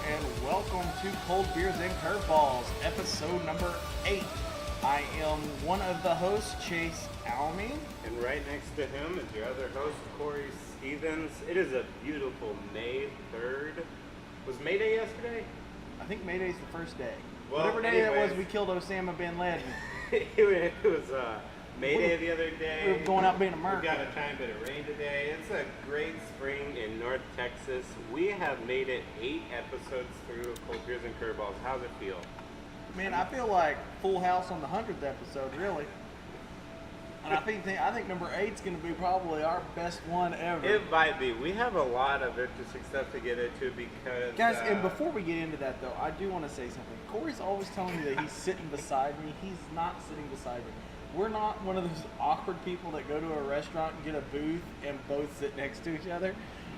and welcome to Cold Beers and Curveballs, episode number 8. I am one of the hosts, Chase Almy. And right next to him is your other host, Corey Stevens. It is a beautiful May 3rd. Was May Day yesterday? I think May Day's the first day. Well, Whatever day that was, we killed Osama bin Laden. it was May Day the other day. We were going out being American. We got a tiny bit of rain today. It's a great spring in North Texas. We have made it 8 episodes through Cold Beers and Curveballs. How's it feel? Man, I feel like Full House on the 100th episode, really. And I think number 8 is going to be probably our best one ever. It might be. We have a lot of interesting stuff to get into because... Guys, and before we get into that, though, I do want to say something. Corey's always telling me that he's sitting beside me. He's not sitting beside me. We're not one of those awkward people that go to a restaurant and get a booth and both sit next to each other.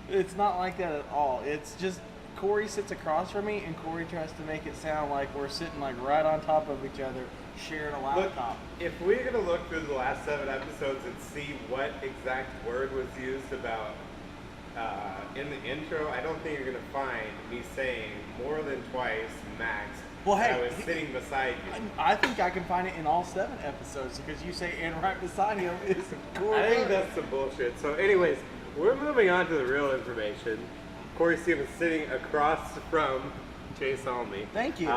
It's not like that at all. It's just Corey sits across from me and Corey tries to make it sound like we're sitting like right on top of each other, sharing a laptop. Look, if we're going to look through the last 7 episodes and see what exact word was used about in the intro, I don't think you're going to find me saying more than twice, max, well, hey, I was sitting beside you. I think I can find it in all 7 episodes because you say, and right beside him is Corey. I think that's some bullshit. So anyways, we're moving on to the real information. Corey Stevens sitting across from Chase Almy. Thank you.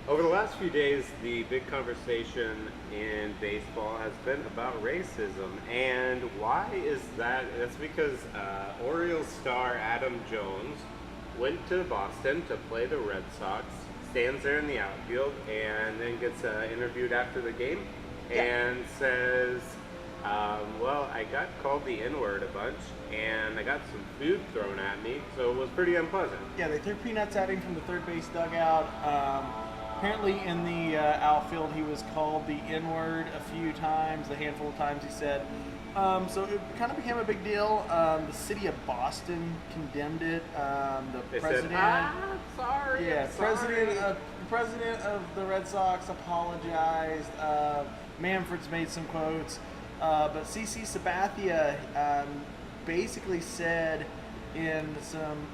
Over the last few days, the big conversation in baseball has been about racism. And why is that? That's because Orioles star Adam Jones went to Boston to play the Red Sox, stands there in the outfield, and then gets interviewed after the game and says, well, I got called the N-word a bunch, and I got some food thrown at me, so it was pretty unpleasant. Yeah, they threw peanuts at him from the third base dugout. Apparently in the outfield, he was called the N-word a few times, a handful of times he said. So it kind of became a big deal. The city of Boston condemned it. They president, said, sorry. yeah, sorry. president of the Red Sox apologized. Manfred's made some quotes, but CC Sabathia basically said in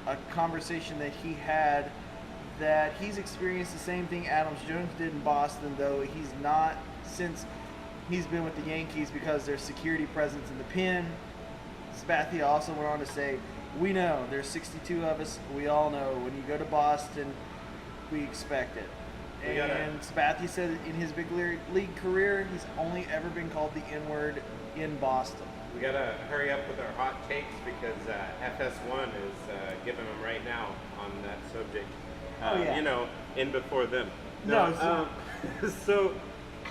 a conversation that he had that he's experienced the same thing Adams Jones did in Boston, though he's not since he's been with the Yankees because there's security presence in the pen. Sabathia also went on to say, we know, there's 62 of us, we all know, when you go to Boston, we expect it. And Sabathia said in his big league career, he's only ever been called the N-word in Boston. We gotta hurry up with our hot takes because FS1 is giving them right now on that subject. You know, in before them. So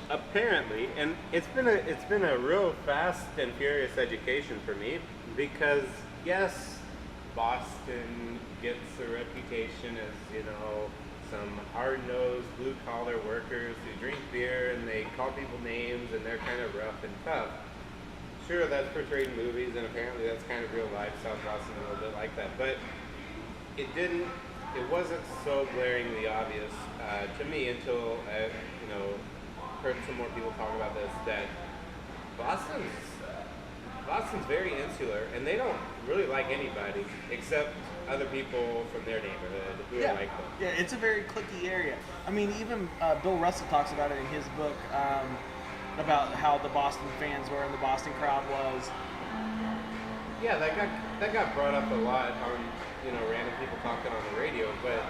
apparently, and it's been a real fast and furious education for me because yes, Boston gets a reputation as, you know, some hard-nosed blue-collar workers who drink beer and they call people names and they're kind of rough and tough. Sure, that's portrayed in movies, and apparently that's kind of real life. South Boston a little bit like that, but it wasn't so glaringly obvious to me until I, heard some more people talk about this, that Boston's very insular, and they don't really like anybody except other people from their neighborhood who like them. Yeah, it's a very cliquey area. I mean, even Bill Russell talks about it in his book about how the Boston fans were and the Boston crowd was. Yeah, that got brought up a lot on random people talking on the radio, but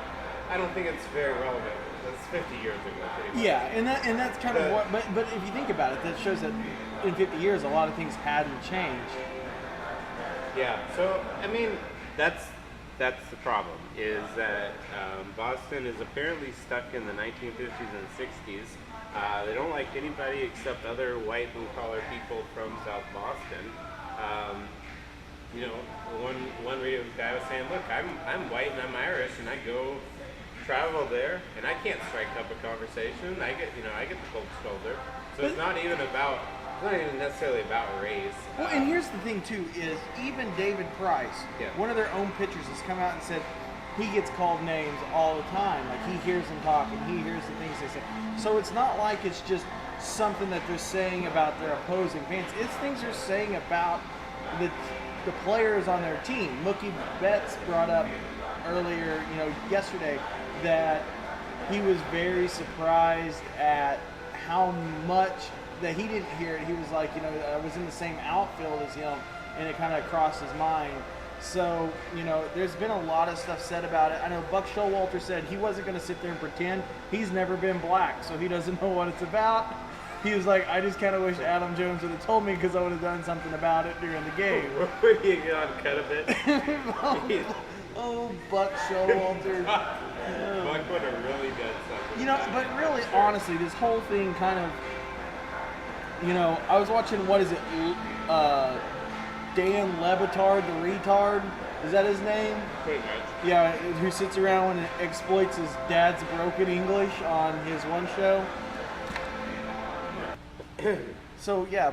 I don't think it's very relevant. That's 50 years ago, pretty much. Yeah, and that's kind of what. But if you think about it, that shows that in 50 years, a lot of things hadn't changed. Yeah. So I mean, that's the problem. Is that Boston is apparently stuck in the 1950s and 60s. They don't like anybody except other white blue-collar people from South Boston. One radio guy was saying, "Look, I'm white and I'm Irish, and I go travel there, and I can't strike up a conversation. I get the cold shoulder. So it's not even necessarily about race." Well, and here's the thing too: is even David Price, one of their own pitchers, has come out and said he gets called names all the time. Like he hears them talk and he hears the things they say. So it's not like it's just something that they're saying about their opposing fans. It's things they're saying about the players on their team. Mookie Betts brought up earlier, yesterday, that he was very surprised at how much that he didn't hear it. He was like, I was in the same outfield as him, and it kind of crossed his mind. So, there's been a lot of stuff said about it. I know Buck Showalter said he wasn't going to sit there and pretend. He's never been black, so he doesn't know what it's about. He was like, I just kind of wish Adam Jones would have told me because I would have done something about it during the game. You got cut a bit. Oh, Buck Showalter. Buck would have really done something. But really, honestly, this whole thing kind of, I was watching, Dan Levitard, the retard. Is that his name? Pretty much. Yeah, who sits around and exploits his dad's broken English on his one show. So, yeah,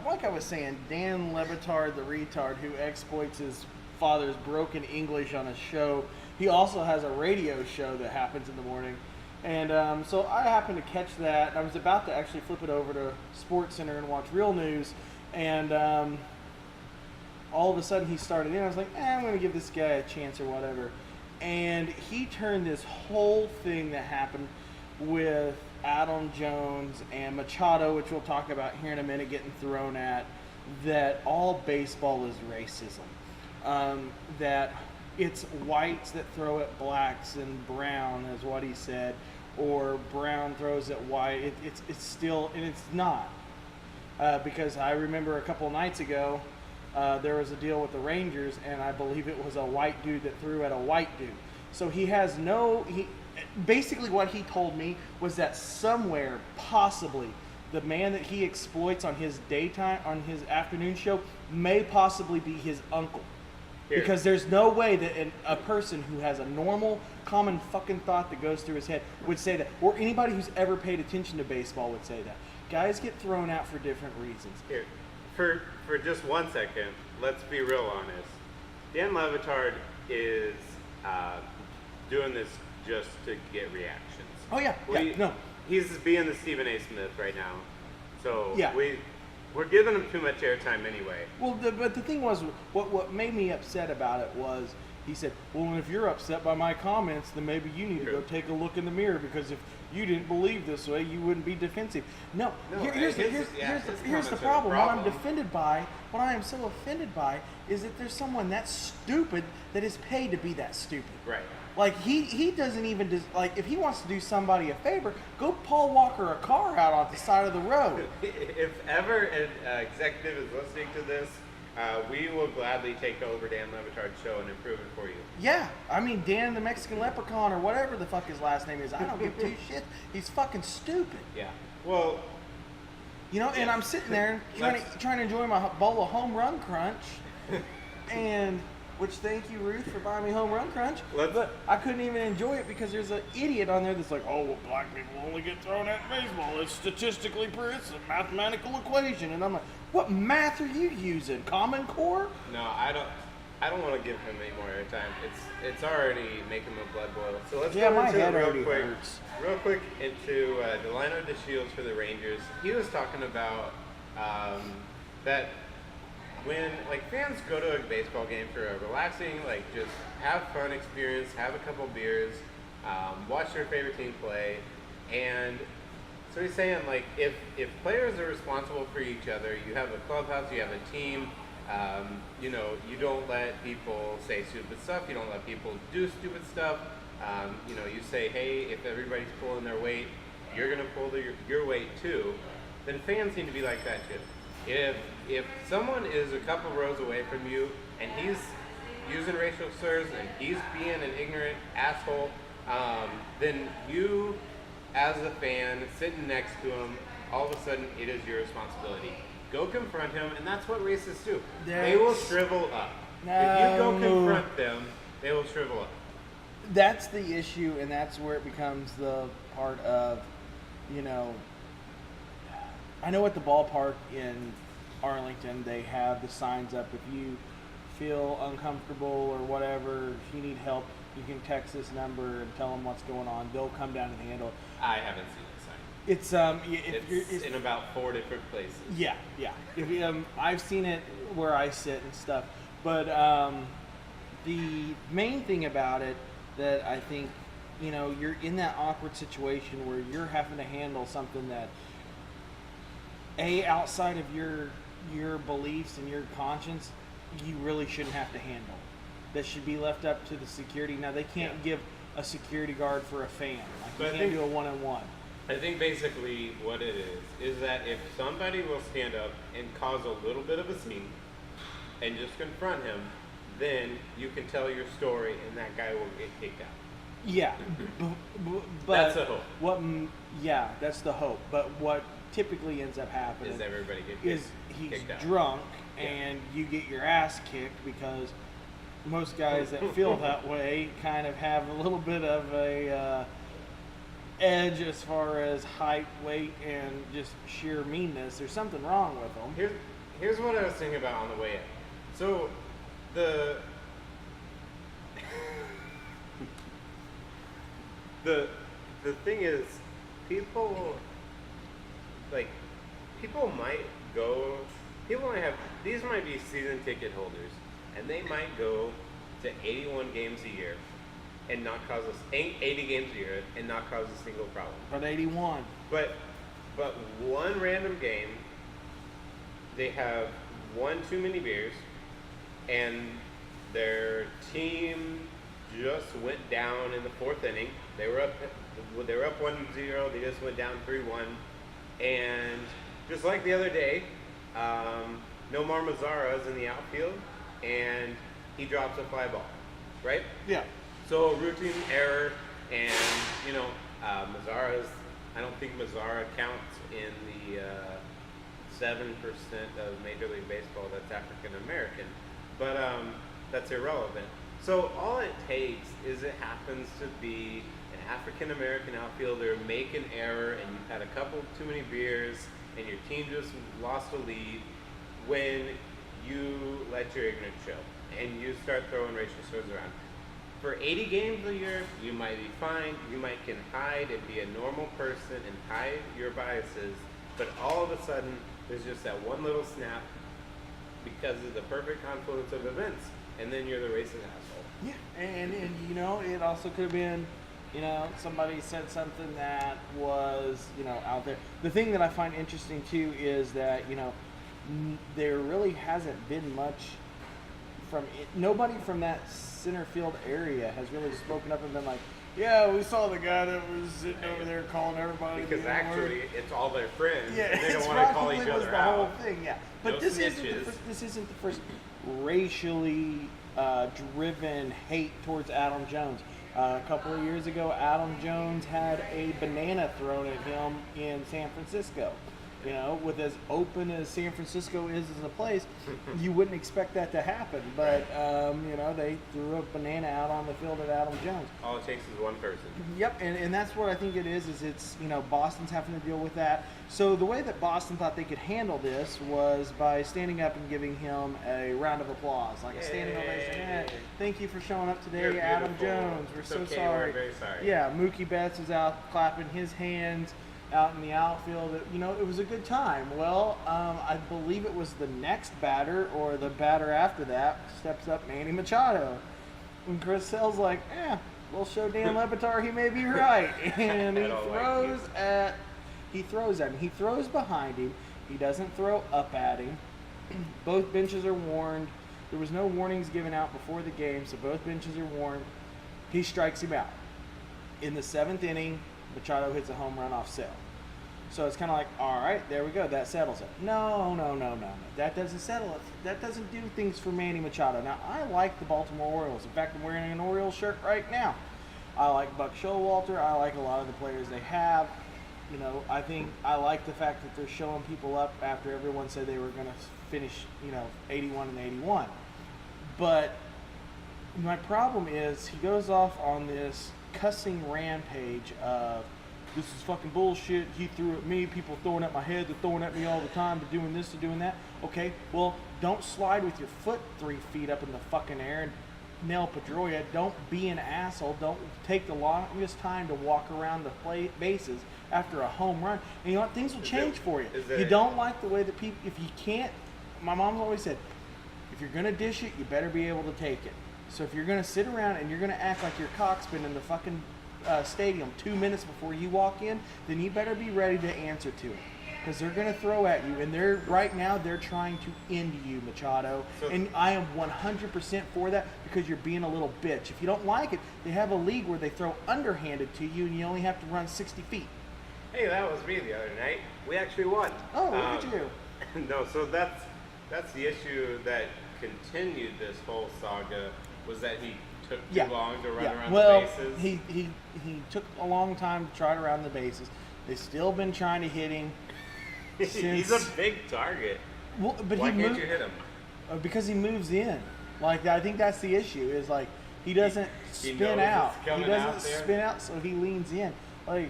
like I was saying, Dan Levitard, the retard, who exploits his father's broken English on a show. He also has a radio show that happens in the morning. And so I happened to catch that. I was about to actually flip it over to SportsCenter and watch Real News. And all of a sudden he started in. I was like, I'm going to give this guy a chance or whatever. And he turned this whole thing that happened with Adam Jones and Machado, which we'll talk about here in a minute, getting thrown at, that all baseball is racism. That it's whites that throw at blacks and brown, is what he said, or brown throws at white. It's still, and it's not. Because I remember a couple of nights ago, there was a deal with the Rangers, and I believe it was a white dude that threw at a white dude. So basically what he told me was that somewhere, possibly, the man that he exploits on his afternoon show may possibly be his uncle. Here. Because there's no way that a person who has a normal, common fucking thought that goes through his head would say that. Or anybody who's ever paid attention to baseball would say that. Guys get thrown out for different reasons. Here, for just 1 second, let's be real honest. Dan Levitard is doing this just to get reactions. Oh, yeah. No. He's being the Stephen A. Smith right now. So yeah. We're giving him too much airtime anyway. Well, but the thing was, what made me upset about it was, he said, well, if you're upset by my comments, then maybe you need to go take a look in the mirror, because if you didn't believe this way, you wouldn't be defensive. No, here's the problem. What I am so offended by is that there's someone that stupid that is paid to be that stupid. Right. Like, he doesn't even, if he wants to do somebody a favor, go Paul Walker a car out on the side of the road. If ever an executive is listening to this, we will gladly take over Dan Levitard's show and improve it for you. Yeah, I mean, Dan the Mexican Leprechaun, or whatever the fuck his last name is. I don't give two shits. He's fucking stupid. Yeah. Well, and I'm sitting there trying to enjoy my bowl of Home Run Crunch, and which, thank you, Ruth, for buying me Home Run Crunch. But I couldn't even enjoy it because there's an idiot on there that's like, oh, well, black people only get thrown at baseball. It's statistically proven. It's a mathematical equation. And I'm like, what math are you using? Common Core? No, I don't want to give him any more airtime. It's already making my blood boil. So let's go into real quick into Delino DeShields for the Rangers. He was talking about that when fans go to a baseball game for a relaxing, just have fun experience, have a couple beers, watch their favorite team play, and so he's saying if players are responsible for each other, you have a clubhouse, you have a team, you don't let people say stupid stuff, you don't let people do stupid stuff, you say, hey, if everybody's pulling their weight, you're gonna pull your weight too. Then fans need to be like that too. If someone is a couple rows away from you and he's using racial slurs and he's being an ignorant asshole, then you, as a fan sitting next to him, all of a sudden it is your responsibility. Go confront him, and that's what racists do. They will shrivel up. If you go confront them, they will shrivel up. That's the issue, and that's where it becomes the part of, I know at the ballpark in Arlington, they have the signs up. If you feel uncomfortable or whatever, if you need help, you can text this number and tell them what's going on. They'll come down and handle it. I haven't seen the sign. It's in about 4 different places. Yeah. I've seen it where I sit and stuff. But the main thing about it that I think, you're in that awkward situation where you're having to handle something that, outside of your beliefs and your conscience, you really shouldn't have to handle. That should be left up to the security. Now, they can't give a security guard for a fan. Like, you can't do a one-on-one. I think basically what it is that if somebody will stand up and cause a little bit of a scene and just confront him, then you can tell your story and that guy will get kicked out. Yeah, but that's the hope. That's the hope. But what typically ends up happening is everybody he's kicked out. Drunk and you get your ass kicked, because most guys that feel that way kind of have a little bit of a edge as far as height, weight, and just sheer meanness. There's something wrong with them. Here's what I was thinking about on the way in. So the thing is, people might be season ticket holders, and they might go to 81 games a year and not cause 80 games a year and not cause a single problem. But 81. But one random game, they have one too many beers, and their team just went down in the fourth inning. They were up 1-0. They just went down 3-1, and just like the other day, Nomar Mazara's in the outfield, and he drops a fly ball, right? Yeah. So routine error, and Mazara's. I don't think Mazara counts in the 7% of Major League Baseball that's African American, but that's irrelevant. So all it takes is it happens to be an African American outfielder make an error, and you've had a couple too many beers, and your team just lost a lead, when you let your ignorance show and you start throwing racial slurs around. For 80 games a year, you might be fine. You can hide and be a normal person and hide your biases, but all of a sudden, there's just that one little snap because of the perfect confluence of events, and then you're the racist asshole. Yeah, and it also could have been, somebody said something that was, out there. The thing that I find interesting too is that, there really hasn't been much from it. Nobody from that center field area has really spoken up and been like, yeah, we saw the guy that was sitting over there calling everybody. Because actually, it's all their friends. Yeah, and they don't want to call each other out. Whole thing, yeah. But no this isn't the first racially driven hate towards Adam Jones. A couple of years ago, Adam Jones had a banana thrown at him in San Francisco. With as open as San Francisco is as a place, you wouldn't expect that to happen. But, they threw a banana out on the field at Adam Jones. All it takes is one person. Yep, and that's what I think it is it's, Boston's having to deal with that. So the way that Boston thought they could handle this was by standing up and giving him a round of applause, like a standing ovation. Yeah, thank you for showing up today, Adam Jones. We're so sorry. We're very sorry. Yeah, Mookie Betts was out clapping his hands out in the outfield. It was a good time. Well, I believe it was the next batter or the batter after that steps up Manny Machado. And Chris Sale's like, we'll show Dan Lebatard he may be right. And he throws behind him. He doesn't throw up at him. Both benches are warned. There was no warnings given out before the game, so both benches are warned. He strikes him out. In the 7th inning, Machado hits a home run off Sale. So it's kind of like, all right, there we go. That settles it. No. That doesn't settle it. That doesn't do things for Manny Machado. Now, I like the Baltimore Orioles. In fact, I'm wearing an Orioles shirt right now. I like Buck Showalter. I like a lot of the players they have. I think I like the fact that they're showing people up after everyone said they were going to finish, 81-81. But my problem is he goes off on this cussing rampage of, this is fucking bullshit, he threw at me, people throwing at my head, they're throwing at me all the time, they're doing this, they're doing that. Okay, well, don't slide with your foot 3 feet up in the fucking air and nail Pedroia. Don't be an asshole. Don't take the longest time to walk around the bases after a home run. And you know what? Things will change for you. You don't like the way that people, if you can't, my mom's always said, if you're going to dish it, you better be able to take it. So if you're going to sit around and you're going to act like you're coxman in the fucking stadium 2 minutes before you walk in, then you better be ready to answer to it. Because they're going to throw at you, and right now they're trying to end you, Machado. And I am 100% for that because you're being a little bitch. If you don't like it, they have a league where they throw underhanded to you, and you only have to run 60 feet. Hey, that was me the other night. We actually won. Oh, look at you. No, so that's the issue that continued this whole saga, was that he took too long to run around the bases. He took a long time to trot around the bases. They've still been trying to hit him. He's a big target. Well, but why can't you hit him? Because he moves in. Like, I think that's the issue. Is like he doesn't spin out. He doesn't spin out, so he leans in. Like,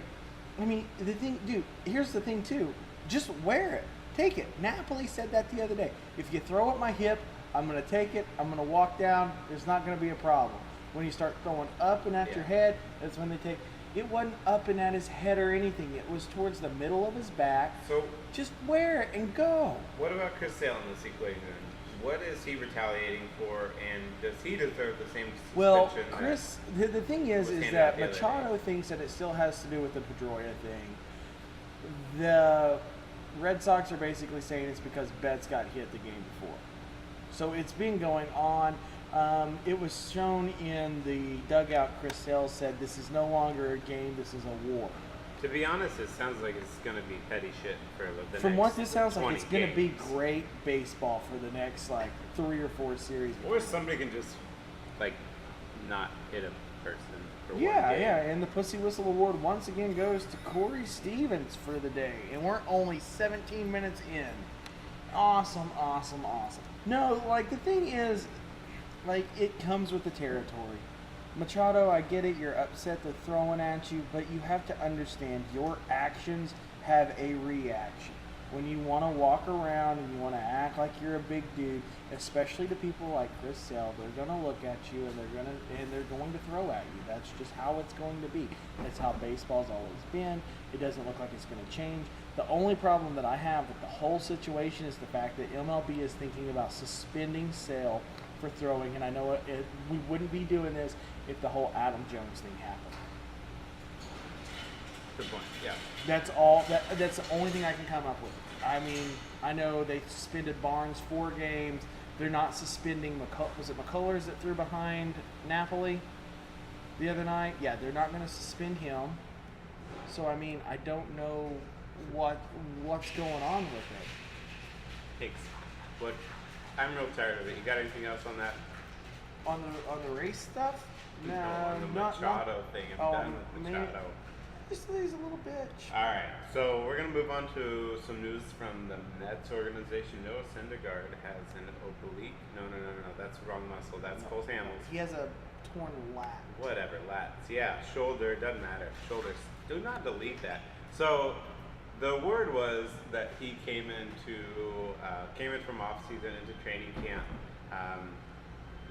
I mean, the thing, dude. Here's the thing too. Just wear it. Take it. Napoli said that the other day. If you throw at my hip, I'm gonna take it. I'm gonna walk down. There's not gonna be a problem. When you start throwing up and at your head, that's when they take. It wasn't up and at his head or anything. It was towards the middle of his back. So just wear it and go. What about Chris Sale in this equation? What is he retaliating for, and does he deserve the same suspension? Well, Chris, the thing is that Machado thinks that it still has to do with the Pedroia thing. The Red Sox are basically saying it's because Betts got hit the game before. So it's been going on. It was shown in the dugout. Chris Sale said, "This is no longer a game. This is a war." To be honest, it sounds like it's going to be petty shit for the From next what this sounds like, it's going to be games. great baseball for the next 3 or 4 series. Or somebody can just not hit a person for one game. Yeah. And the Pussy Whistle Award once again goes to Corey Stevens for the day, and we're only 17 minutes in. Awesome. No, the thing is, it comes with the territory. Machado, I get it, you're upset they're throwing at you, but you have to understand your actions have a reaction. When you want to walk around and you want to act like you're a big dude, especially to people like Chris Sale, they're going to look at you and they're going to throw at you. That's just how it's going to be. That's how baseball's always been. It doesn't look like it's going to change. The only problem that I have with the whole situation is the fact that MLB is thinking about suspending Sale for throwing, and I know we wouldn't be doing this if the whole Adam Jones thing happened. Good point. Yeah. That's all. That's the only thing I can come up with. I mean, I know they suspended Barnes 4 games. They're not suspending was it McCullers that threw behind Napoli the other night? Yeah, they're not going to suspend him. So I mean, I don't know what's going on with it. Hicks, what? I'm real tired of it. You got anything else on that? On the race stuff? No, on the Machado thing. I'm done with Machado. He's a little bitch. All right, so we're gonna move on to some news from the Mets organization. Noah Syndergaard has an oblique. No, that's the wrong muscle. That's Cole Hamels. He has a torn lat. Whatever, lats. Yeah, shoulder, doesn't matter. Shoulders. Do not delete that. So the word was that he came in from off season into training camp,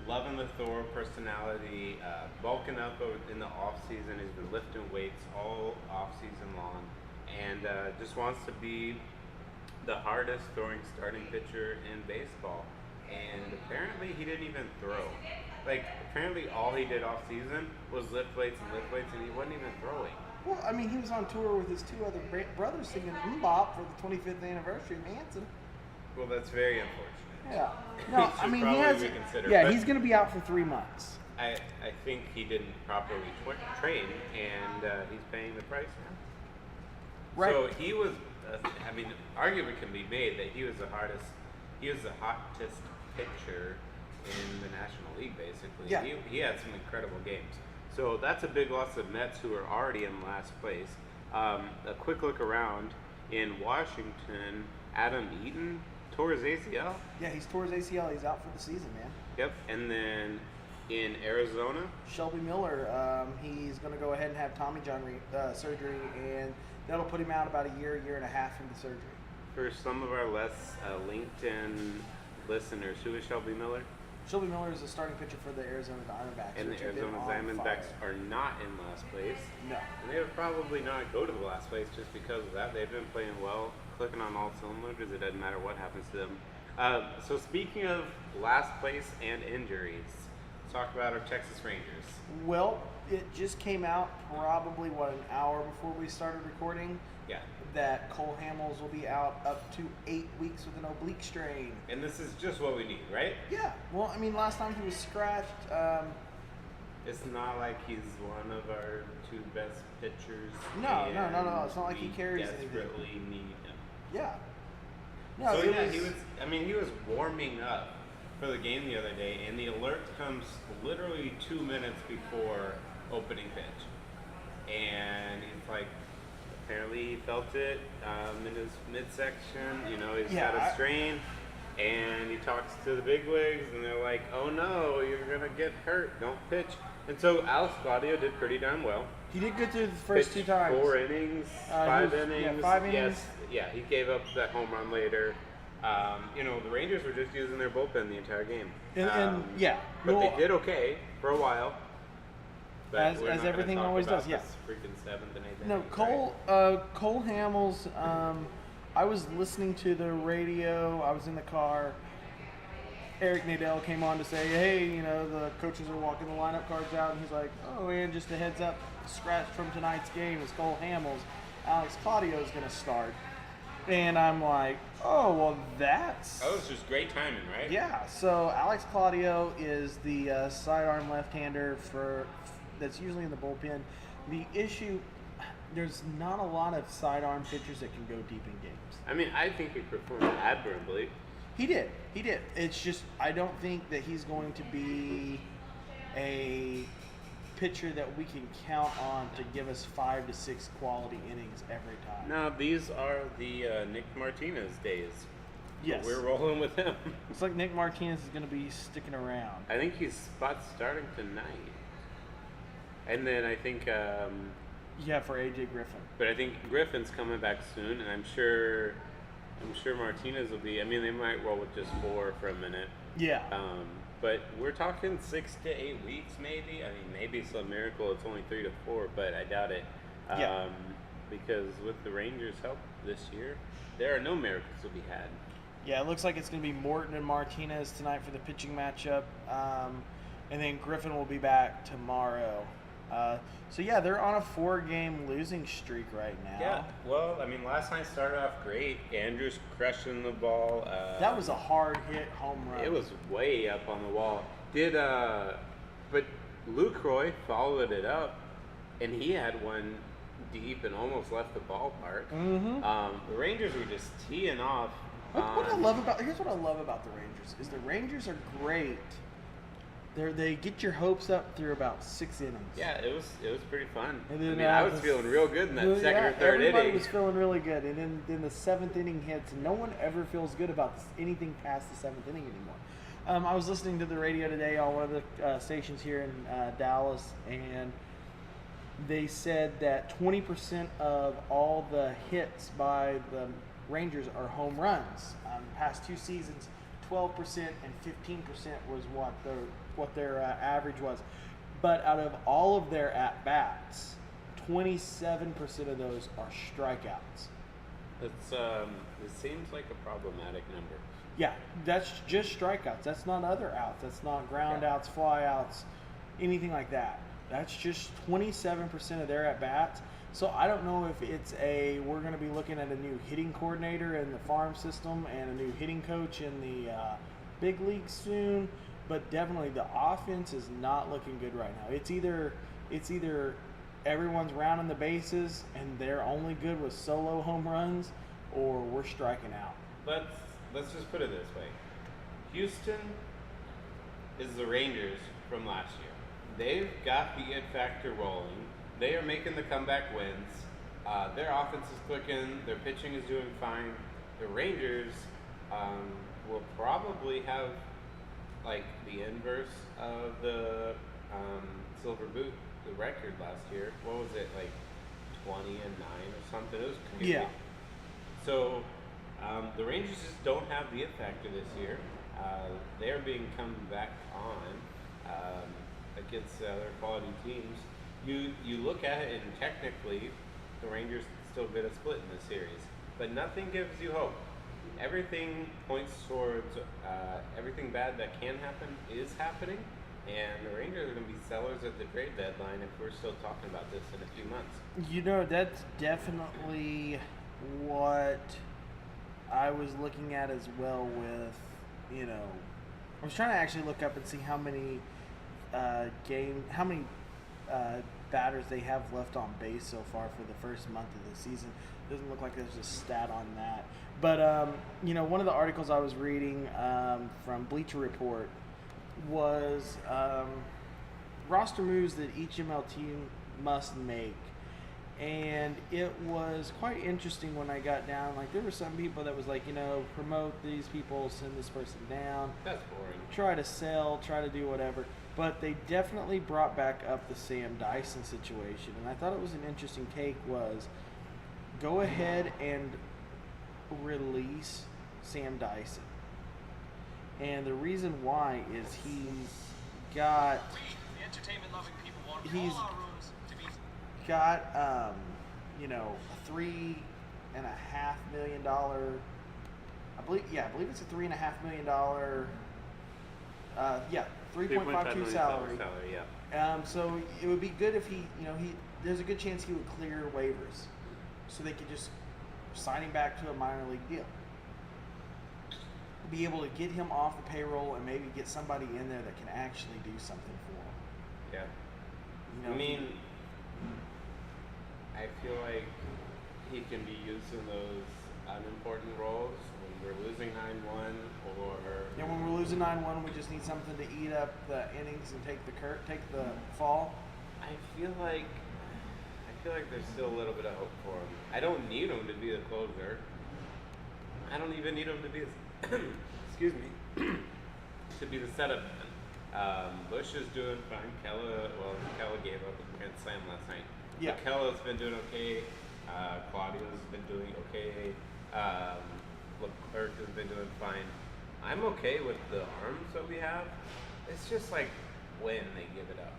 loving the Thor personality, bulking up in the off season. He's been lifting weights all off season long, and just wants to be the hardest throwing starting pitcher in baseball. And apparently he didn't even throw. Apparently all he did off season was lift weights, and he wasn't even throwing. Well, I mean, he was on tour with his 2 other brothers singing Mbop for the 25th anniversary of Manson. Well, that's very unfortunate. Yeah. No, I mean, he's going to be out for 3 months. I think he didn't properly train, and he's paying the price now. Right. So he was, argument can be made that he was the hottest pitcher in the National League, basically. Yeah. He had some incredible games. So that's a big loss of Mets, who are already in last place. A quick look around. In Washington, Adam Eaton tore his ACL. Yeah, he's tore his ACL. He's out for the season, man. Yep. And then in Arizona, Shelby Miller, he's going to go ahead and have Tommy John surgery, and that'll put him out about a year and a half from the surgery. For some of our less LinkedIn listeners, who is Shelby Miller? Shelby Miller is a starting pitcher for the Arizona Diamondbacks. And the Arizona Diamondbacks are not in last place. No. And they would probably not go to the last place just because of that. They've been playing well, clicking on all cylinders. It doesn't matter what happens to them. So speaking of last place and injuries, let's talk about our Texas Rangers. Well, it just came out probably, an hour before we started recording. Yeah. That Cole Hamels will be out up to 8 weeks with an oblique strain. And this is just what we need, right? Yeah. Well, I mean, last time he was scratched. It's not like he's one of our 2 best pitchers. No. It's not like he carries anything. We desperately need him. Yeah. No, so he was warming up for the game the other day, and the alert comes literally 2 minutes before opening pitch. And he's like, apparently he felt it in his midsection. He's got a strain. And he talks to the bigwigs, and they're like, oh no, you're going to get hurt. Don't pitch. And so Alex Claudio did pretty darn well. He did good through the first 2 times. 4 innings, 5 innings. Yeah, 5 innings. Yes, yeah, he gave up that home run later. The Rangers were just using their bullpen the entire game. But they did okay for a while. But as everything always does, yeah. Freaking 7th and 8th. No, Cole Hamels. I was listening to the radio. I was in the car. Eric Nadel came on to say, hey, the coaches are walking the lineup cards out. And he's like, oh, and just a heads up, scratched from tonight's game is Cole Hamels. Alex Claudio is going to start. And I'm like, oh, well, that's... Oh, it's just great timing, right? Yeah, so Alex Claudio is the sidearm left-hander that's usually in the bullpen. The issue... There's not a lot of sidearm pitchers that can go deep in games. I mean, I think he performed admirably. He did. It's just, I don't think that he's going to be a pitcher that we can count on to give us 5 to 6 quality innings every time. Now, these are the Nick Martinez days. Yes. So we're rolling with him. Looks like Nick Martinez is going to be sticking around. I think he's spot starting tonight. And then I think... yeah, for AJ Griffin. But I think Griffin's coming back soon, and I'm sure Martinez will be. I mean, they might roll with just 4 for a minute. Yeah. But we're talking 6 to 8 weeks, maybe. I mean, maybe it's a miracle. It's only 3 to 4, but I doubt it. Because with the Rangers' help this year, there are no miracles to be had. Yeah, it looks like it's going to be Morton and Martinez tonight for the pitching matchup, and then Griffin will be back tomorrow. So yeah, they're on a 4-game losing streak right now. Yeah, well, I mean, last night started off great. Andrews crushing the ball. That was a hard hit home run. It was way up on the wall. But Lucroy followed it up, and he had one deep and almost left the ballpark. Mm-hmm. The Rangers were just teeing off. Here's what I love about the Rangers is the Rangers are great. They get your hopes up through about 6 innings. Yeah, it was pretty fun. And then, I was feeling real good in that second or third everybody inning. was feeling really good, and then the 7th inning hits. No one ever feels good about anything past the 7th inning anymore. I was listening to the radio today on one of the stations here in Dallas, and they said that 20% of all the hits by the Rangers are home runs. Past 2 seasons, 12% and 15% was what their average was. But out of all of their at-bats, 27% of those are strikeouts. It seems like a problematic number. Yeah, that's just strikeouts. That's not other outs. That's not ground outs, fly outs, anything like that. That's just 27% of their at-bats. So I don't know if it's we're going to be looking at a new hitting coordinator in the farm system and a new hitting coach in the big league soon, but definitely the offense is not looking good right now. It's either everyone's rounding the bases and they're only good with solo home runs, or we're striking out. Let's just put it this way. Houston is the Rangers from last year. They've got the it factor rolling. They are making the comeback wins. Their offense is clicking. Their pitching is doing fine. The Rangers will probably have like the inverse of the Silver Boot, the record last year. What was it, like 20-9 or something? It was crazy. Yeah. So the Rangers just don't have the it factor this year. They are being come back on against other quality teams. You look at it, and technically, the Rangers still get a split in this series, but nothing gives you hope. Everything points towards everything bad that can happen is happening, And the Rangers are going to be sellers at the trade deadline if we're still talking about this in a few months. You know, that's definitely what I was looking at as well with, I was trying to actually look up and see how many batters they have left on base so far for the first month of the season. Doesn't look like there's a stat on that. But, one of the articles I was reading from Bleacher Report was roster moves that each ML team must make. And it was quite interesting when I got down. Like, there were some people that was like, promote these people, send this person down. That's boring. Try to sell, try to do whatever. But they definitely brought back up the Sam Dyson situation. And I thought it was an interesting take was go ahead and release Sam Dyson. And the reason why is he's got $3.5 million. I believe it's a $3.5 million. 3.52 salary. Yeah. So it would be good if he there's a good chance he would clear waivers, so they could just sign him back to a minor league deal. Be able to get him off the payroll and maybe get somebody in there that can actually do something for him. Yeah. I feel like he can be used in those unimportant roles when we're losing 9-1 or. Yeah, when we're losing 9-1, we just need something to eat up the innings and take the fall. I feel like there's still a little bit of hope for him. I don't need him to be the closer. I don't even need him to be excuse me, to be the setup man. Bush is doing fine. Kella gave up a grand slam last night. Yeah. Kella's been doing okay. Claudio's been doing okay. Leclerc has been doing fine. I'm okay with the arms that we have. It's just like when they give it up.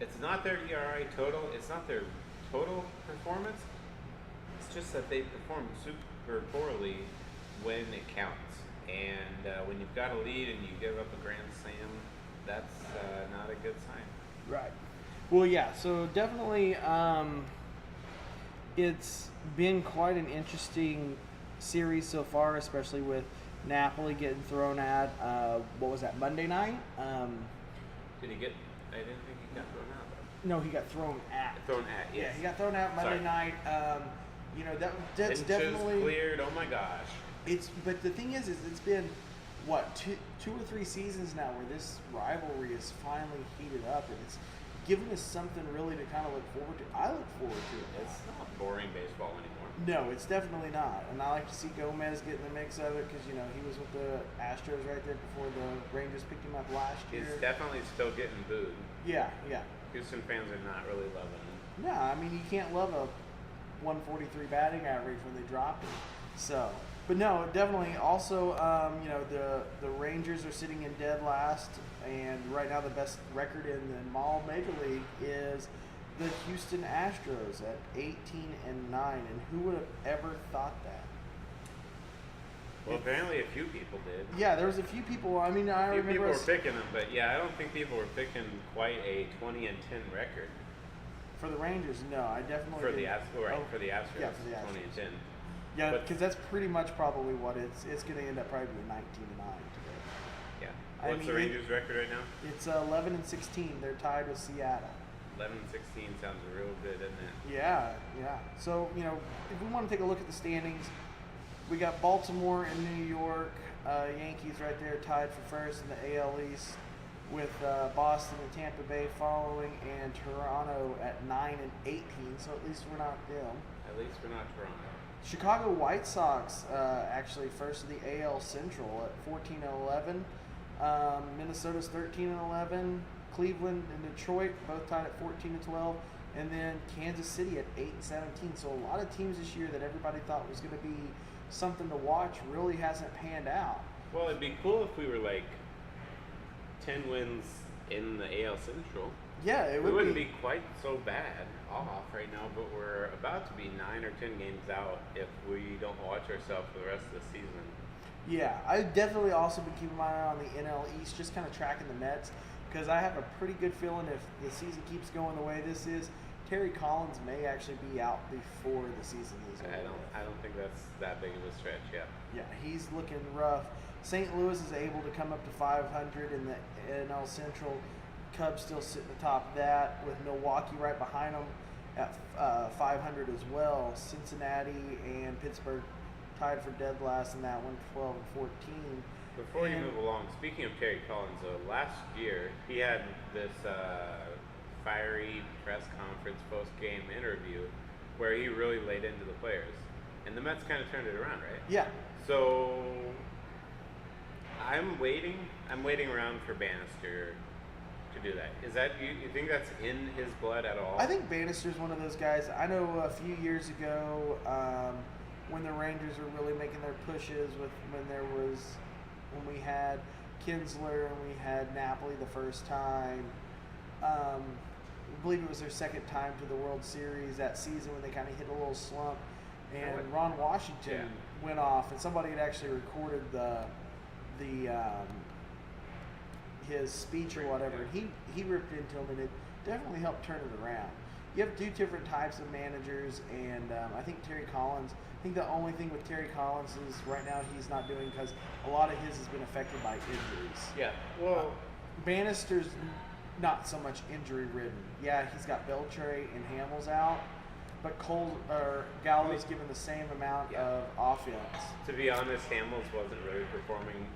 It's not their ERI total. It's not their total performance. It's just that they perform super poorly when it counts. And when you've got a lead and you give up a grand slam, that's not a good sign. Right. Well, yeah. So definitely, it's been quite an interesting series so far, especially with Napoli getting thrown at. What was that, Monday night? Did he get? I didn't think he got thrown out. No, he got thrown at. Thrown at. Yes. Yeah, he got thrown out Monday night. That's definitely cleared. Oh my gosh. But the thing is it's been what two or three seasons now where this rivalry is finally heated up, and it's given us something really to kind of look forward to. I look forward to it. It's not boring baseball anymore. No, it's definitely not. And I like to see Gomez get in the mix of it because he was with the Astros right there before the Rangers picked him up last year. He's definitely still getting booed. Yeah. Houston fans are not really loving him. No, I mean you can't love a 143 batting average when they drop it. So. But no, definitely. Also, the Rangers are sitting in dead last, and right now the best record in the Mall Major League is the Houston Astros at 18-9. And who would have ever thought that? Well, apparently a few people did. Yeah, there was a few people. I mean, I remember people were picking them, but yeah, I don't think people were picking quite a 20-10 record. For the Rangers, no, I definitely for the did. Astros. For the Astros, yeah, for the Astros. 20-10. Yeah, because that's pretty much probably what it's going to end up probably 19-9 today. Yeah. What's the Rangers' record right now? It's 11-16. They're tied with Seattle. 11-16 sounds real good, doesn't it? Yeah. So if we want to take a look at the standings, we got Baltimore and New York, Yankees right there tied for first in the AL East, with Boston and Tampa Bay following, and Toronto at 9-18. So at least we're not them. At least we're not Toronto. Chicago White Sox actually first in the AL Central at 14-11. Minnesota's 13-11. Cleveland and Detroit both tied at 14-12. And then Kansas City at 8-17. So a lot of teams this year that everybody thought was going to be something to watch really hasn't panned out. Well, it'd be cool if we were like 10 wins in the AL Central. Yeah, it would. We wouldn't be quite so bad off right now, but we're about to be 9 or 10 games out if we don't watch ourselves for the rest of the season. Yeah, I've definitely also been keeping my eye on the NL East, just kind of tracking the Mets, because I have a pretty good feeling if the season keeps going the way this is, Terry Collins may actually be out before the season is over. I don't think that's that big of a stretch yet. Yeah, he's looking rough. St. Louis is able to come up to 500 in the NL Central. Cubs still sit at the top of that, with Milwaukee right behind them at 500 as well. Cincinnati and Pittsburgh tied for dead last in that one, 12 and 14. Before you move along, speaking of Terry Collins, last year he had this fiery press conference post-game interview where he really laid into the players, and the Mets kind of turned it around, right? Yeah. So I'm waiting around for Bannister to do that. Is that you think that's in his blood at all? I think Bannister's one of those guys. I know a few years ago when the Rangers were really making their pushes when we had Kinsler and we had Napoli the first time. I believe it was their second time to the World Series that season when they kind of hit a little slump, and Ron Washington went off, and somebody had actually recorded his speech or whatever, and he ripped into him, and it definitely helped turn it around. You have two different types of managers, and I think Terry Collins. I think the only thing with Terry Collins is right now he's not doing, because a lot of his has been affected by injuries. Yeah. Well, Bannister's not so much injury ridden. Yeah, he's got Beltre and Hamels out, but Gallo's given the same amount of offense. To be honest, Hamels wasn't really performing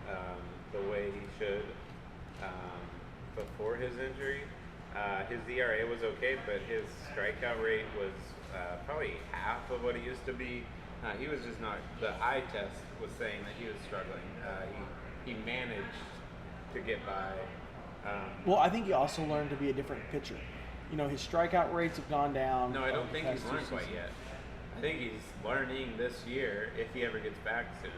the way he should before his injury. His ERA was okay, but his strikeout rate was probably half of what it used to be. He was just not. The eye test was saying that he was struggling. He managed to get by. Well, I think he also learned to be a different pitcher. You know, his strikeout rates have gone down. No, I don't think he's learned quite yet. I think he's learning this year, if he ever gets back soon,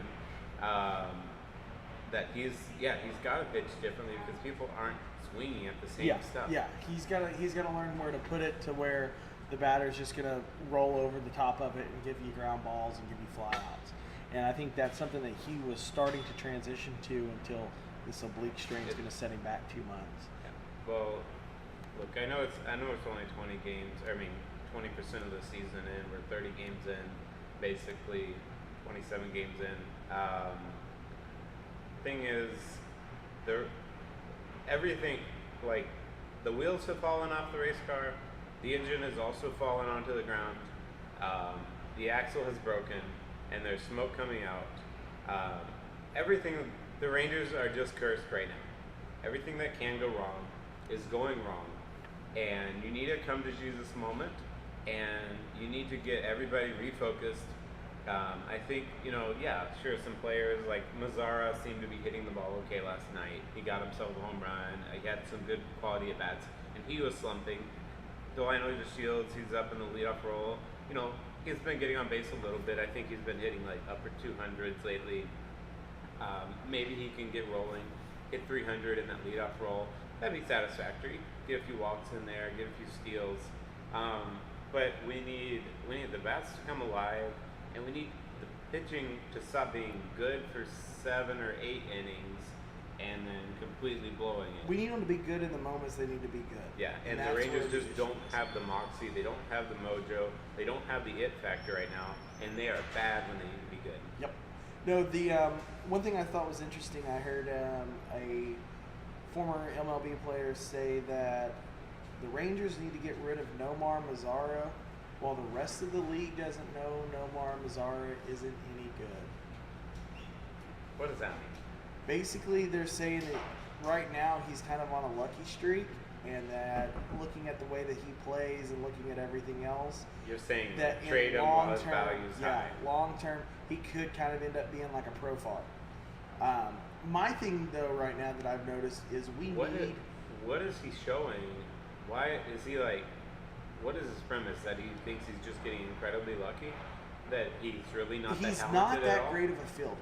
that he's got to pitch differently because people aren't swinging at the same stuff. Yeah, he's got to learn where to put it to where the batter's just going to roll over the top of it and give you ground balls and give you flyouts. And I think that's something that he was starting to transition to until this oblique strain is going to set him back 2 months. Yeah. Well, look, I know it's only 20 games. I mean, 20% of the season in. We're 30 games in, basically 27 games in. Thing is, everything, like, the wheels have fallen off the race car. The engine has also fallen onto the ground. The axle has broken, and there's smoke coming out. Everything. The Rangers are just cursed right now. Everything that can go wrong is going wrong. And you need a come to Jesus moment, and you need to get everybody refocused. I think, sure, some players like Mazzara seemed to be hitting the ball okay last night. He got himself a home run. He had some good quality at bats, and he was slumping. Delino Shields, he's up in the leadoff role. He's been getting on base a little bit. I think he's been hitting like upper 200s lately. Maybe he can get rolling, hit 300 in that leadoff role. That'd be satisfactory. Get a few walks in there, get a few steals. But we need the bats to come alive, and we need the pitching to stop being good for 7 or 8 innings and then completely blowing it. We need them to be good in the moments they need to be good. Yeah, and the Rangers just don't have the moxie. They don't have the mojo. They don't have the it factor right now, and they are bad when they need to be good. Yep. No, the one thing I thought was interesting, I heard a former MLB player say that the Rangers need to get rid of Nomar Mazara, while the rest of the league doesn't know Nomar Mazara isn't any good. What does that mean? Basically, they're saying that right now he's kind of on a lucky streak, and that looking at the way that he plays and looking at everything else, you're saying that trade him while his value is high. Long term, he could kind of end up being like a profile. My thing, though, right now that I've noticed is what is he showing? Why is he like? What is his premise? That he thinks he's just getting incredibly lucky? That he's really not that talented at all? He's not that great of a fielder.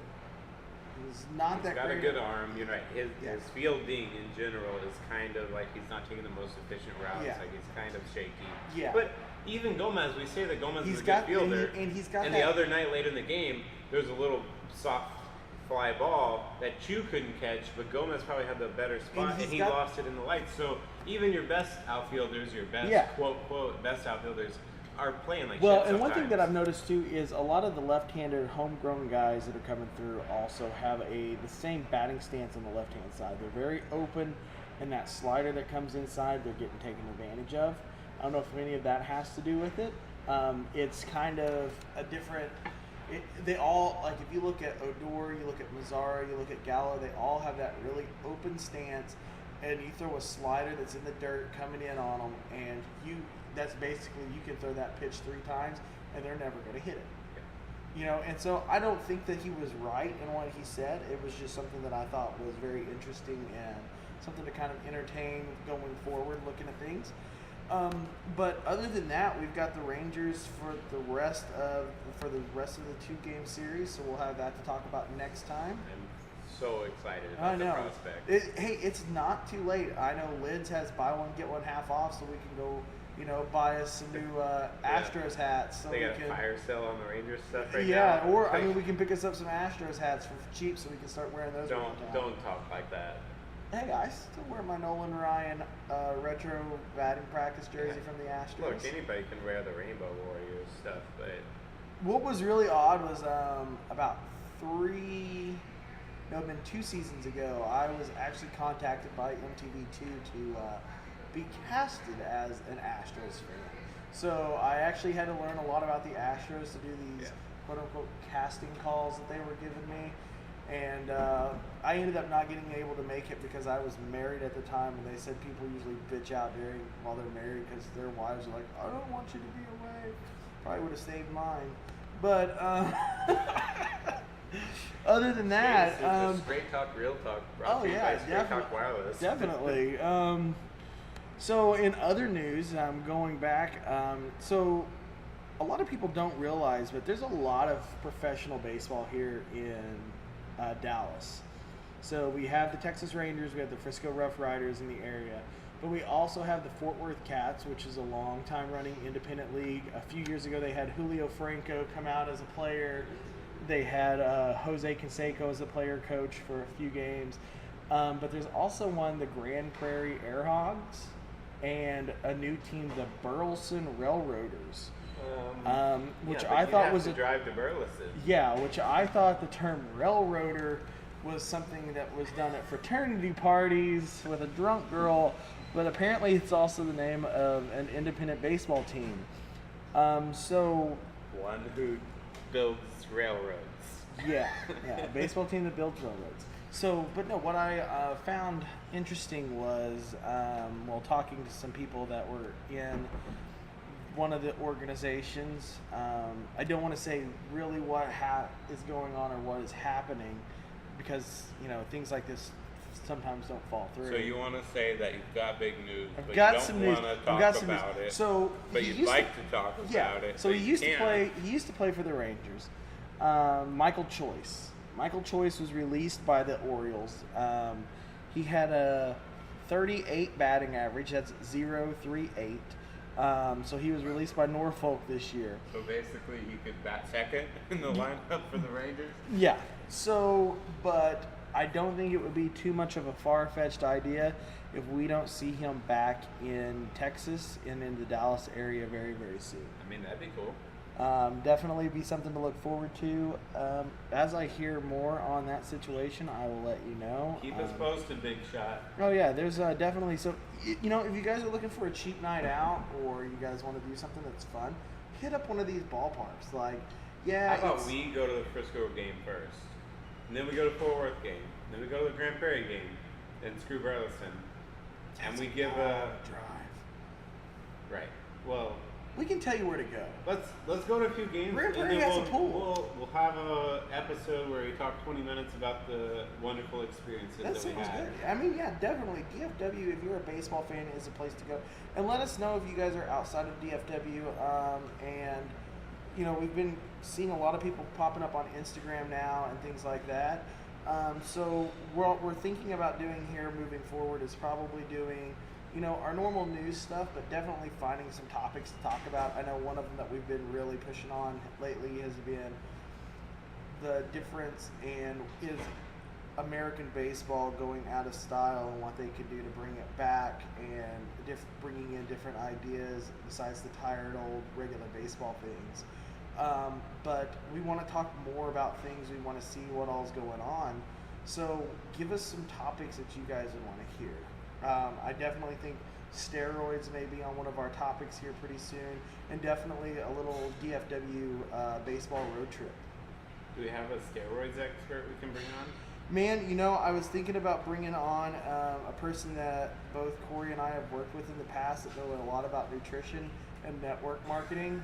He's not that great. He's got a good arm. His fielding in general is kind of like he's not taking the most efficient routes. Yeah. Like he's kind of shaky. Yeah. But even Gomez, we say that Gomez is a good fielder. And he's got the other night, later in the game, there's a little soft fly ball that you couldn't catch, but Gomez probably had the better spot, and he lost it in the lights. So even your best outfielders, your best quote best outfielders, are playing like well, shit and sometimes. one thing that I've noticed too is a lot of the left-handed homegrown guys that are coming through also have the same batting stance on the left-hand side. They're very open, and that slider that comes inside, they're getting taken advantage of. I don't know if any of that has to do with it. It's kind of a different. They all, like, if you look at Odor, you look at Mazzara, you look at Gallo, they all have that really open stance, and you throw a slider that's in the dirt coming in on them, and that's basically, you can throw that pitch 3 times, and they're never going to hit it. You know, and so I don't think that he was right in what he said. It was just something that I thought was very interesting and something to kind of entertain going forward, looking at things. But other than that, we've got the Rangers for the rest of the 2-game series, so we'll have that to talk about next time. I'm so excited about the prospect. Hey, it's not too late. I know Lids has buy one get one half off, so we can go, buy us some new Astros hats. So they got a fire sale on the Rangers stuff right now. Yeah, or I mean, we can pick us up some Astros hats for cheap, so we can start wearing those. Don't talk like that. Hey, I still wear my Nolan Ryan retro batting practice jersey from the Astros. Look, anybody can wear the Rainbow Warriors stuff, but what was really odd was about 2 seasons ago, I was actually contacted by MTV2 to be casted as an Astros fan. So I actually had to learn a lot about the Astros to do these quote-unquote casting calls that they were giving me. And I ended up not getting able to make it because I was married at the time, and they said people usually bitch out while they're married because their wives are like, I don't want you to be away. Probably would have saved mine. But other than that, Straight Talk, Real Talk. Straight Talk Wireless. Definitely. So in other news, going back, so a lot of people don't realize, but there's a lot of professional baseball here in Dallas. So we have the Texas Rangers, we have the Frisco Rough Riders in the area, but we also have the Fort Worth Cats, which is a long time running independent league. A few years ago they had Julio Franco come out as a player. They had Jose Canseco as a player coach for a few games. But there's also one, the Grand Prairie Airhogs, and a new team, the Burleson Railroaders. Which I thought was a drive to Burleson. Yeah, which I thought the term railroader was something that was done at fraternity parties with a drunk girl, but apparently it's also the name of an independent baseball team. So one who builds railroads. Yeah, a baseball team that builds railroads. So, but no, what I found interesting was, while talking to some people that were in one of the organizations, I don't want to say really what is going on or what is happening, because things like this sometimes don't fall through. So you want to say that you've got big news, but you got don't some news. want to talk about it. So, but you'd like to talk about it. So he used to play for the Rangers. Michael Choice. Michael Choice was released by the Orioles. He had a 38 batting average. That's .038. So he was released by Norfolk this year. So basically he could bat second in the lineup for the Rangers? Yeah. So, but I don't think it would be too much of a far-fetched idea if we don't see him back in Texas and in the Dallas area very, very soon. I mean, that'd be cool. Definitely be something to look forward to. As I hear more on that situation, I will let you know. Keep us posted, Big Shot. Oh yeah, there's definitely, so if you guys are looking for a cheap night out, or you guys want to do something that's fun, hit up one of these ballparks. How about we go to the Frisco game first, and then we go to Fort Worth game, then we go to the Grand Prairie game, and screw Burleson, and we give a drive. Right. Well, we can tell you where to go. Let's go to a few games. Grand Prairie has a pool. We'll have a episode where we talk 20 minutes about the wonderful experiences that we had. Good. I mean, yeah, definitely. DFW, if you're a baseball fan, is a place to go. And let us know if you guys are outside of DFW. We've been seeing a lot of people popping up on Instagram now and things like that. So what we're thinking about doing here moving forward is probably doing our normal news stuff, but definitely finding some topics to talk about. I know one of them that we've been really pushing on lately has been the difference in is American baseball going out of style and what they could do to bring it back, and bringing in different ideas besides the tired old regular baseball things. But we want to talk more about things. We want to see what all's going on. So give us some topics that you guys would want to hear. I definitely think steroids may be on one of our topics here pretty soon, and definitely a little DFW baseball road trip. Do we have a steroids expert we can bring on? Man, I was thinking about bringing on a person that both Corey and I have worked with in the past that know a lot about nutrition and network marketing.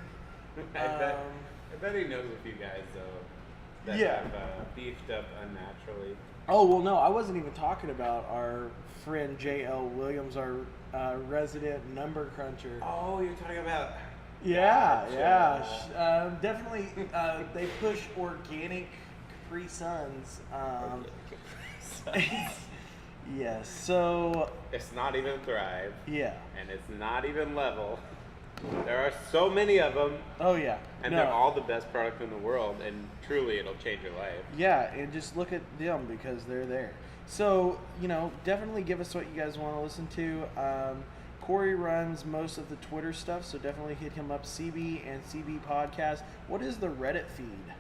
I bet he knows a few guys, though, that have beefed up unnaturally. Oh, well, no, I wasn't even talking about our friend J.L. Williams, our resident number cruncher. Oh, you're talking about... Yeah, yeah. Definitely, they push organic Capri Suns. Yes, so... It's not even Thrive. Yeah. And it's not even Level. There are so many of them. Oh, yeah. And they're all the best product in the world, and truly it'll change your life. Yeah, and just look at them because they're there. So, definitely give us what you guys want to listen to. Corey runs most of the Twitter stuff, so definitely hit him up, CB and CB Podcast. What is the Reddit feed?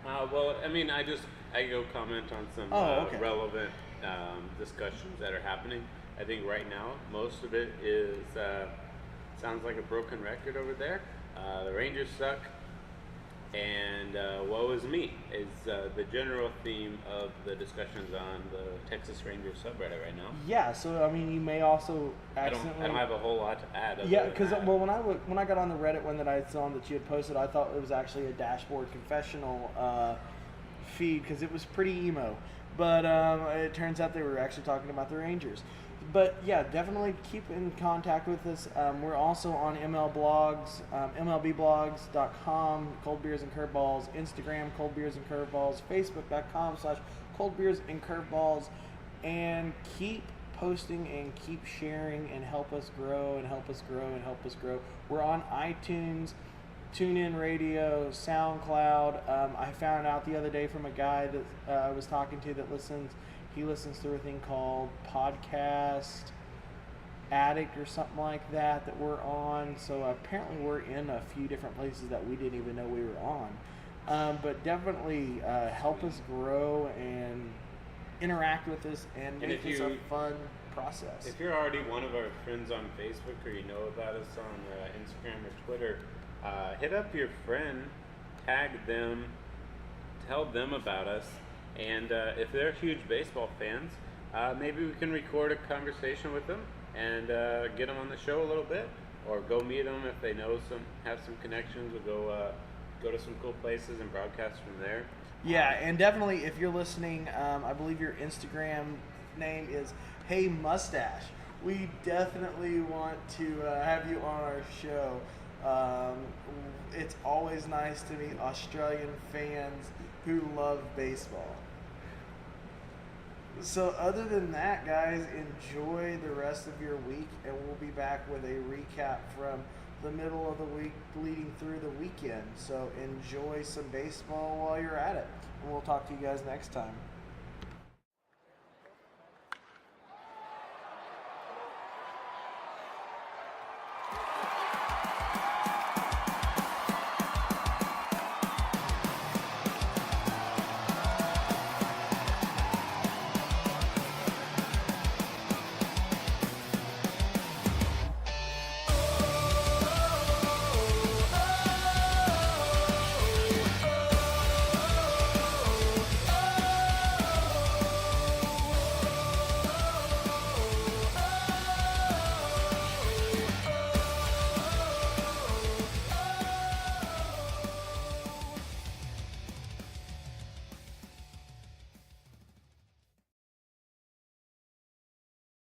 Well, I mean, I go comment on some relevant discussions that are happening. I think right now, most of it is... sounds like a broken record over there. The Rangers suck, and woe is me is the general theme of the discussions on the Texas Rangers subreddit right now. Yeah, so I mean, you may also accidentally... I don't have a whole lot to add. Yeah, because when I got on the Reddit one that I saw that you had posted, I thought it was actually a dashboard confessional feed because it was pretty emo. But it turns out they were actually talking about the Rangers. But yeah, definitely keep in contact with us. We're also on ML blogs, MLBblogs.com, Cold Beers and Curveballs, Instagram, Cold Beers and Curveballs, Facebook.com/Cold Beers and Curveballs, and keep posting and keep sharing and help us grow and help us grow and help us grow. We're on iTunes, TuneIn Radio, SoundCloud. I found out the other day from a guy that I was talking to that listens. He listens to a thing called Podcast Addict or something like that we're on. So apparently we're in a few different places that we didn't even know we were on. But definitely help us grow and interact with us and make this a fun process. If you're already one of our friends on Facebook or you know about us on Instagram or Twitter, hit up your friend, tag them, tell them about us. And if they're huge baseball fans, maybe we can record a conversation with them and get them on the show a little bit, or go meet them if they have some connections. We'll go to some cool places and broadcast from there. Yeah, and definitely if you're listening, I believe your Instagram name is Hey Mustache. We definitely want to have you on our show. It's always nice to meet Australian fans who love baseball. So other than that, guys, enjoy the rest of your week, and we'll be back with a recap from the middle of the week leading through the weekend. So enjoy some baseball while you're at it, and we'll talk to you guys next time.